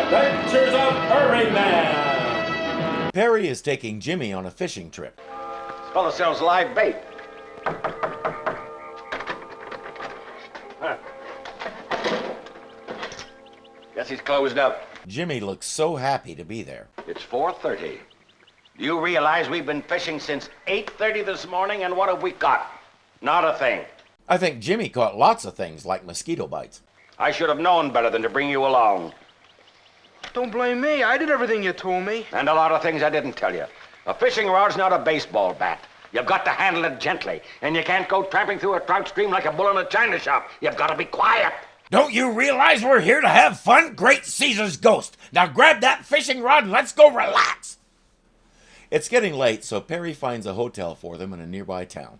Adventures of Irvingman. Perry is taking Jimmy on a fishing trip. This fellow sells live bait. Guess he's closed up. Jimmy looks so happy to be there. It's 4:30. Do you realize we've been fishing since 8:30 this morning, and what have we caught? Not a thing. I think Jimmy caught lots of things like mosquito bites. I should have known better than to bring you along. Don't blame me. I did everything you told me. And a lot of things I didn't tell you. A fishing rod's not a baseball bat. You've got to handle it gently, and you can't go tramping through a trout stream like a bull in a china shop. You've got to be quiet. Don't you realize we're here to have fun? Great Caesar's ghost. Now grab that fishing rod and let's go relax. It's getting late, so Perry finds a hotel for them in a nearby town.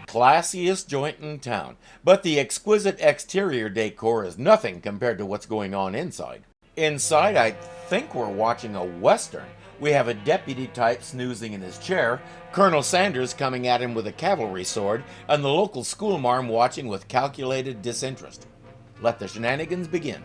Classiest joint in town, but the exquisite exterior decor is nothing compared to what's going on inside. Inside, I think we're watching a Western. We have a deputy type snoozing in his chair, Colonel Sanders coming at him with a cavalry sword, and the local schoolmarm watching with calculated disinterest. Let the shenanigans begin.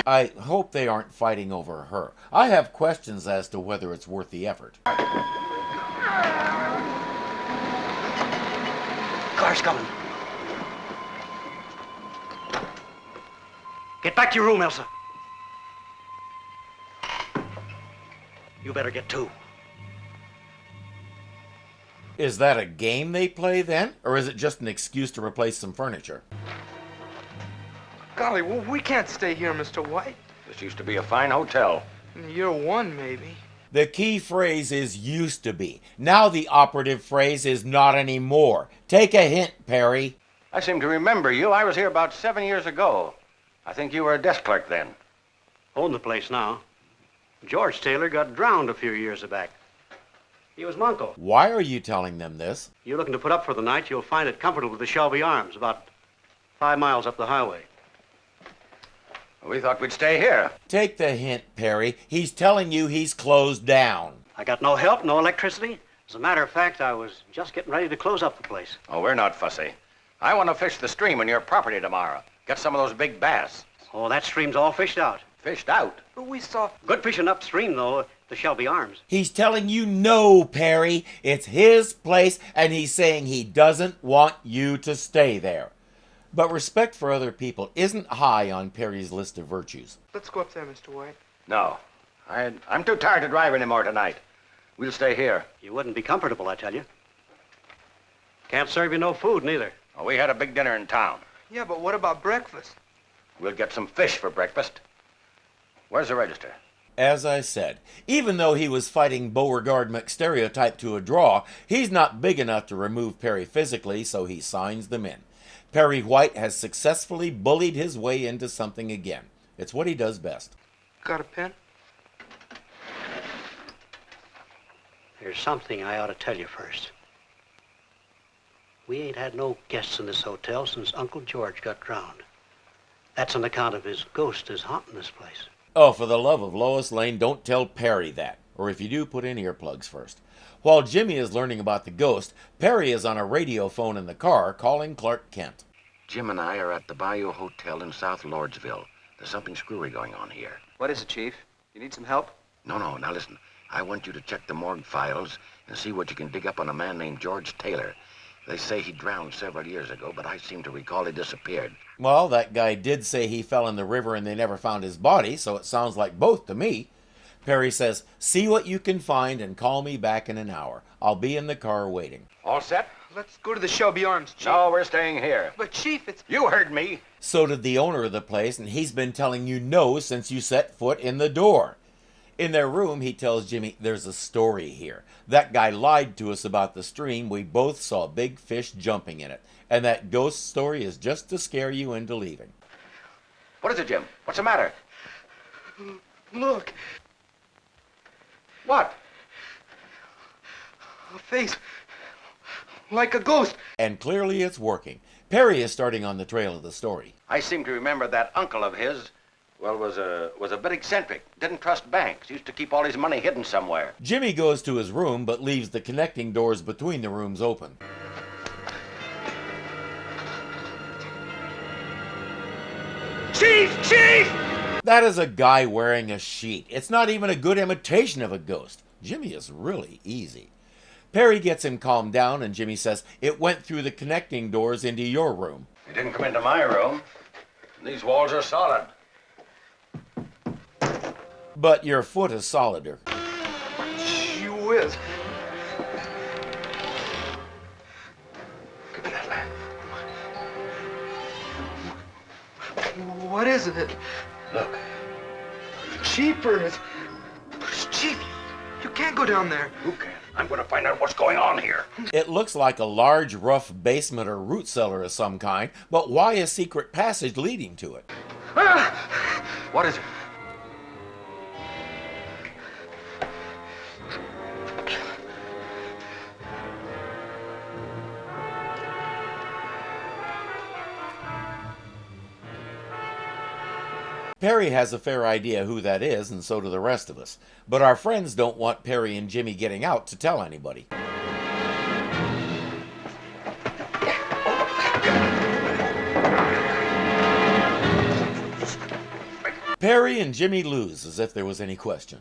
I hope they aren't fighting over her. I have questions as to whether it's worth the effort. Car's coming. Get back to your room, Elsa. You better get too. Is that a game they play then? Or is it just an excuse to replace some furniture? Golly, well, we can't stay here, Mr. White. This used to be a fine hotel. Year one, maybe. The key phrase is used to be. Now the operative phrase is not anymore. Take a hint, Perry. I seem to remember you. I was here about 7 years ago. I think you were a desk clerk then. Own the place now. George Taylor got drowned a few years back. He was Monko. Why are you telling them this? You're looking to put up for the night, you'll find it comfortable at the Shelby Arms, about 5 miles up the highway. We thought we'd stay here. Take the hint, Perry. He's telling you he's closed down. I got no help, no electricity. As a matter of fact, I was just getting ready to close up the place. Oh, we're not fussy. I want to fish the stream on your property tomorrow. Get some of those big bass. Oh, that stream's all fished out. Fished out? But we saw... Good fishing upstream, though, the Shelby Arms. He's telling you no, Perry. It's his place, and he's saying he doesn't want you to stay there. But respect for other people isn't high on Perry's list of virtues. Let's go up there, Mr. White. No. I'm too tired to drive anymore tonight. We'll stay here. You wouldn't be comfortable, I tell you. Can't serve you no food, neither. Oh, we had a big dinner in town. Yeah, but what about breakfast? We'll get some fish for breakfast. Where's the register? As I said, even though he was fighting Beauregard McStereotype to a draw, he's not big enough to remove Perry physically, so he signs them in. Perry White has successfully bullied his way into something again. It's what he does best. Got a pen? There's something I ought to tell you first. We ain't had no guests in this hotel since Uncle George got drowned. That's on account of his ghost is haunting this place. Oh, for the love of Lois Lane, don't tell Perry that. Or if you do, put in earplugs first. While Jimmy is learning about the ghost, Perry is on a radio phone in the car calling Clark Kent. Jim and I are at the Bayou Hotel in South Lordsville. There's something screwy going on here. What is it, Chief? You need some help? No. Now listen. I want you to check the morgue files and see what you can dig up on a man named George Taylor. They say he drowned several years ago, but I seem to recall he disappeared. Well, that guy did say he fell in the river and they never found his body, so it sounds like both to me. Perry says, see what you can find and call me back in an hour. I'll be in the car waiting. All set? Let's go to the Shelby Arms, Chief. No, we're staying here. But, Chief, it's... You heard me. So did the owner of the place, and he's been telling you no since you set foot in the door. In their room, he tells Jimmy, there's a story here. That guy lied to us about the stream. We both saw big fish jumping in it. And that ghost story is just to scare you into leaving. What is it, Jim? What's the matter? Look. What? A face. Like a ghost. And clearly it's working. Perry is starting on the trail of the story. I seem to remember that uncle of his, well, was a bit eccentric. Didn't trust banks. Used to keep all his money hidden somewhere. Jimmy goes to his room, but leaves the connecting doors between the rooms open. Chief! Chief! That is a guy wearing a sheet. It's not even a good imitation of a ghost. Jimmy is really easy. Perry gets him calmed down, and Jimmy says, it went through the connecting doors into your room. It didn't come into my room. These walls are solid. But your foot is solider. Gee whiz. Give me that lamp. What is it? Look. Jeepers. Chief, you can't go down there. Who can? I'm going to find out what's going on here. It looks like a large, rough basement or root cellar of some kind, but why a secret passage leading to it? Ah! What is it? Perry has a fair idea who that is, and so do the rest of us. But our friends don't want Perry and Jimmy getting out to tell anybody. Perry and Jimmy lose, as if there was any question.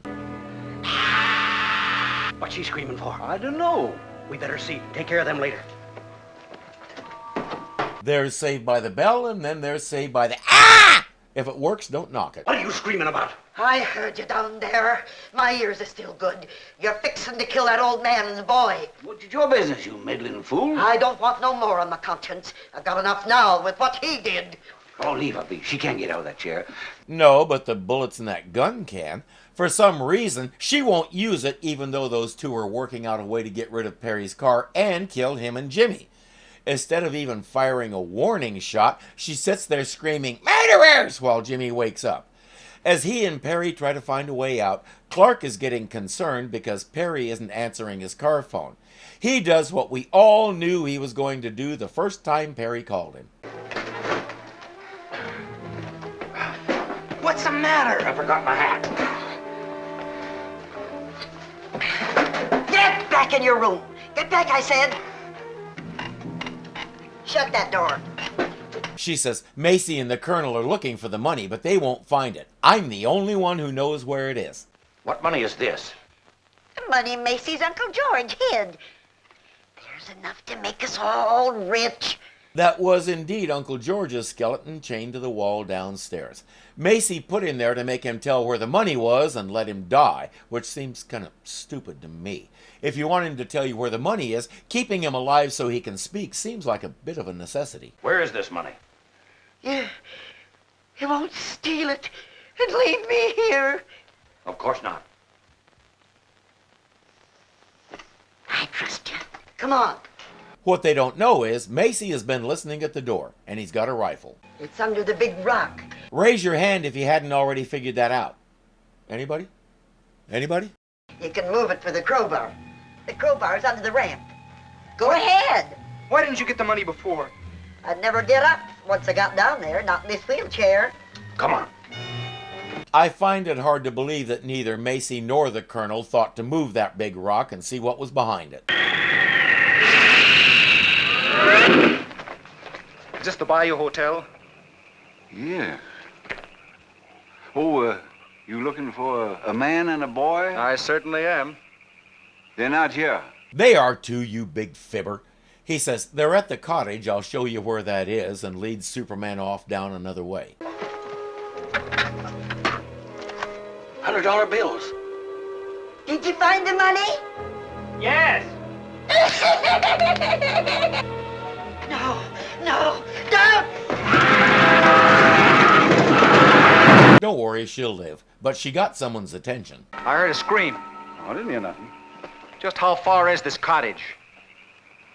What's she screaming for? I don't know. We better see. Take care of them later. There's Saved by the Bell, and then there's Saved by the... Ah! If it works, don't knock it. What are you screaming about? I heard you down there. My ears are still good. You're fixing to kill that old man and the boy. What's your business, you meddling fool? I don't want no more on my conscience. I've got enough now with what he did. Oh, leave her be. She can't get out of that chair. No, but the bullets in that gun can. For some reason, she won't use it, even though those two are working out a way to get rid of Perry's car and kill him and Jimmy. Instead of even firing a warning shot, she sits there screaming, "Murderers!" while Jimmy wakes up. As he and Perry try to find a way out, Clark is getting concerned because Perry isn't answering his car phone. He does what we all knew he was going to do the first time Perry called him. What's the matter? I forgot my hat. Get back in your room. Get back, I said. Shut that door. She says Macy and the Colonel are looking for the money, but they won't find it. I'm the only one who knows where it is. What money is this? The money Macy's Uncle George hid. There's enough to make us all rich. That was indeed Uncle George's skeleton chained to the wall downstairs. Macy put him there to make him tell where the money was and let him die, which seems kind of stupid to me. If you want him to tell you where the money is, keeping him alive so he can speak seems like a bit of a necessity. Where is this money? You won't steal it and leave me here. Of course not. I trust you. Come on. What they don't know is Macy has been listening at the door, and he's got a rifle. It's under the big rock. Raise your hand if you hadn't already figured that out. Anybody? Anybody? You can move it for the crowbar. The crowbar's under the ramp. Go ahead. Why didn't you get the money before? I'd never get up once I got down there, not in this wheelchair. Come on. I find it hard to believe that neither Macy nor the Colonel thought to move that big rock and see what was behind it. Is this the Bayou Hotel? Yeah. Oh, you looking for a man and a boy? I certainly am. They're not here. They are too, you big fibber. He says, they're at the cottage, I'll show you where that is, and leads Superman off down another way. $100 bills. Did you find the money? Yes. No, don't! Don't worry, she'll live. But she got someone's attention. I heard a scream. I didn't hear nothing. Just how far is this cottage?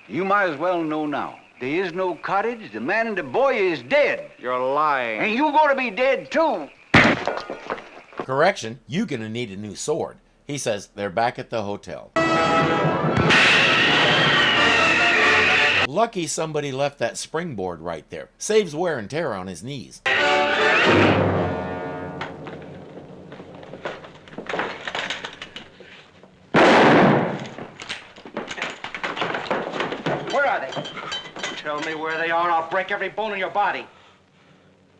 You might as well know now. There is no cottage. The man and the boy is dead. You're lying. And you gonna be dead, too. Correction, you gonna need a new sword. He says they're back at the hotel. Lucky somebody left that springboard right there. Saves wear and tear on his knees. Where are they? Tell me where they are, and I'll break every bone in your body.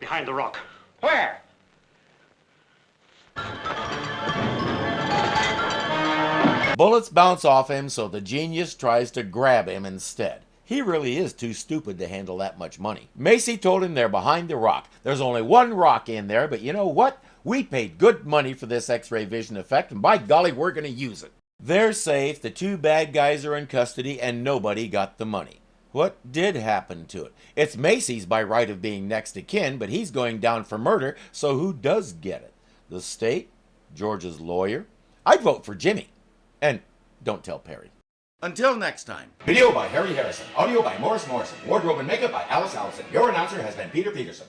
Behind the rock. Where? Bullets bounce off him, so the genius tries to grab him instead. He really is too stupid to handle that much money. Macy told him they're behind the rock. There's only one rock in there, but you know what? We paid good money for this X-ray vision effect, and by golly, we're going to use it. They're safe, the two bad guys are in custody, and nobody got the money. What did happen to it? It's Macy's by right of being next of kin, but he's going down for murder, so who does get it? The state? George's lawyer? I'd vote for Jimmy. And don't tell Perry. Until next time. Video by Harry Harrison. Audio by Morris Morrison. Wardrobe and makeup by Alice Allison. Your announcer has been Peter Peterson.